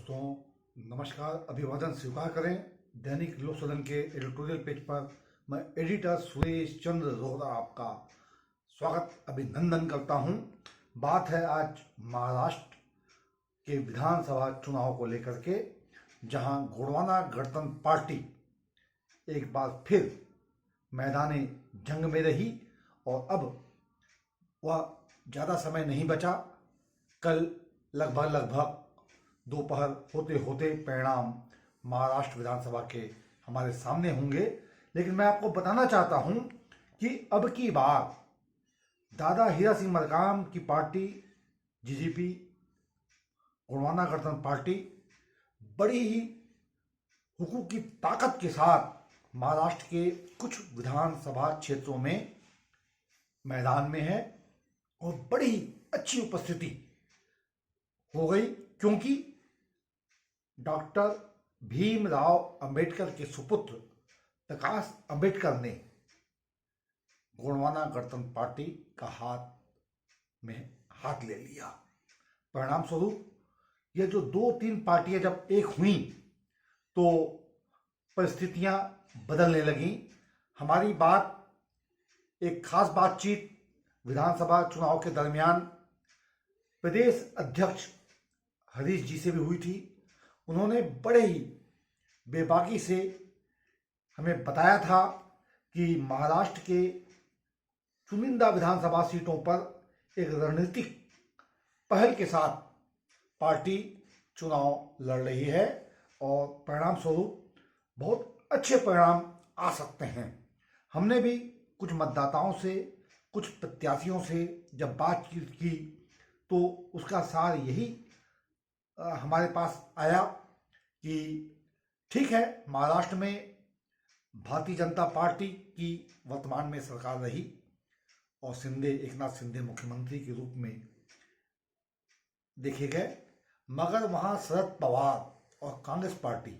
दोस्तों, नमस्कार। अभिवादन स्वीकार करें। दैनिक लोक सदन के एडिटोरियल पेज पर मैं एडिटर सुरेश चंद्र रोहरा आपका स्वागत अभिनंदन करता हूं। बात है आज महाराष्ट्र के विधानसभा चुनाव को लेकर के, जहां गोंडवाना गणतंत्र पार्टी एक बार फिर मैदानी जंग में रही और अब वह ज़्यादा समय नहीं बचा। कल लगभग दोपहर होते होते परिणाम महाराष्ट्र विधानसभा के हमारे सामने होंगे। लेकिन मैं आपको बताना चाहता हूं कि अब की बार दादा हीरा सिंह मरकाम की पार्टी जीजीपी गोंडवाना गणतंत्र पार्टी बड़ी ही हुकूक की ताकत के साथ महाराष्ट्र के कुछ विधानसभा क्षेत्रों में मैदान में है और बड़ी ही अच्छी उपस्थिति हो गई, क्योंकि डॉक्टर भीमराव अंबेडकर के सुपुत्र प्रकाश अंबेडकर ने गोंडवाना गणतंत्र पार्टी का हाथ ले लिया। परिणाम स्वरूप ये जो दो तीन पार्टियां जब एक हुई तो परिस्थितियां बदलने लगीं। हमारी बात एक खास बातचीत विधानसभा चुनाव के दरमियान प्रदेश अध्यक्ष हरीश जी से भी हुई थी। उन्होंने बड़े ही बेबाकी से हमें बताया था कि महाराष्ट्र के चुनिंदा विधानसभा सीटों पर एक रणनीतिक पहल के साथ पार्टी चुनाव लड़ रही है और परिणाम स्वरूप बहुत अच्छे परिणाम आ सकते हैं। हमने भी कुछ मतदाताओं से, कुछ प्रत्याशियों से जब बातचीत की तो उसका सार यही हमारे पास आया कि ठीक है, महाराष्ट्र में भारतीय जनता पार्टी की वर्तमान में सरकार रही और एकनाथ शिंदे मुख्यमंत्री के रूप में देखे गए, मगर वहाँ शरद पवार और कांग्रेस पार्टी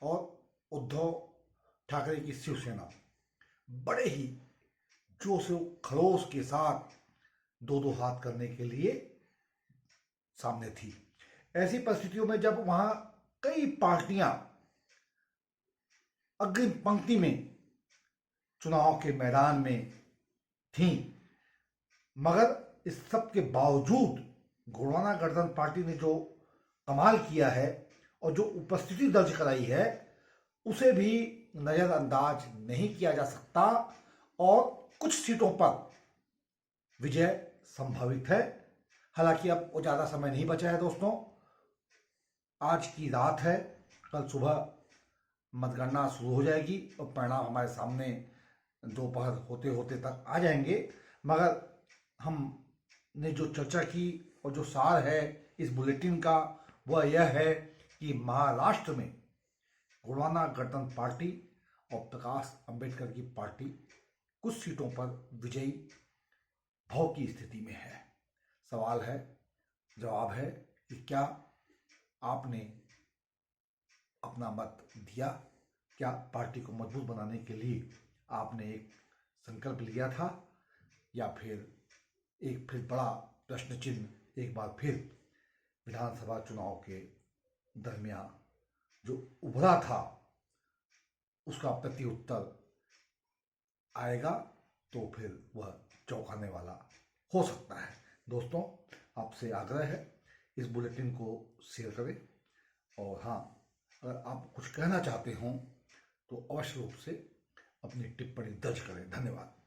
और उद्धव ठाकरे की शिवसेना बड़े ही जोश खरोश के साथ दो हाथ करने के लिए सामने थी। ऐसी परिस्थितियों में जब वहां कई पार्टियां अग्रिम पंक्ति में चुनाव के मैदान में थीं, मगर इस सब के बावजूद गोंडवाना गणतंत्र पार्टी ने जो कमाल किया है और जो उपस्थिति दर्ज कराई है उसे भी नजरअंदाज नहीं किया जा सकता और कुछ सीटों पर विजय संभावित है। हालांकि अब वो ज़्यादा समय नहीं बचा है दोस्तों। आज की रात है, कल सुबह मतगणना शुरू हो जाएगी और परिणाम हमारे सामने दोपहर होते होते तक आ जाएंगे। मगर हमने जो चर्चा की और जो सार है इस बुलेटिन का वह यह है कि महाराष्ट्र में गोंडवाना गणतंत्र पार्टी और प्रकाश अंबेडकर की पार्टी कुछ सीटों पर विजयी भाव की स्थिति में है। सवाल है, जवाब है कि क्या आपने अपना मत दिया? क्या पार्टी को मजबूत बनाने के लिए आपने एक संकल्प लिया था, या फिर बड़ा प्रश्न चिन्ह एक बार फिर विधानसभा चुनाव के दरमियान जो उभरा था उसका प्रत्युत्तर आएगा तो फिर वह चौंकाने वाला हो सकता है। दोस्तों, आपसे आग्रह है इस बुलेटिन को शेयर करें और हाँ, अगर आप कुछ कहना चाहते हों तो अवश्य रूप से अपनी टिप्पणी दर्ज करें। धन्यवाद।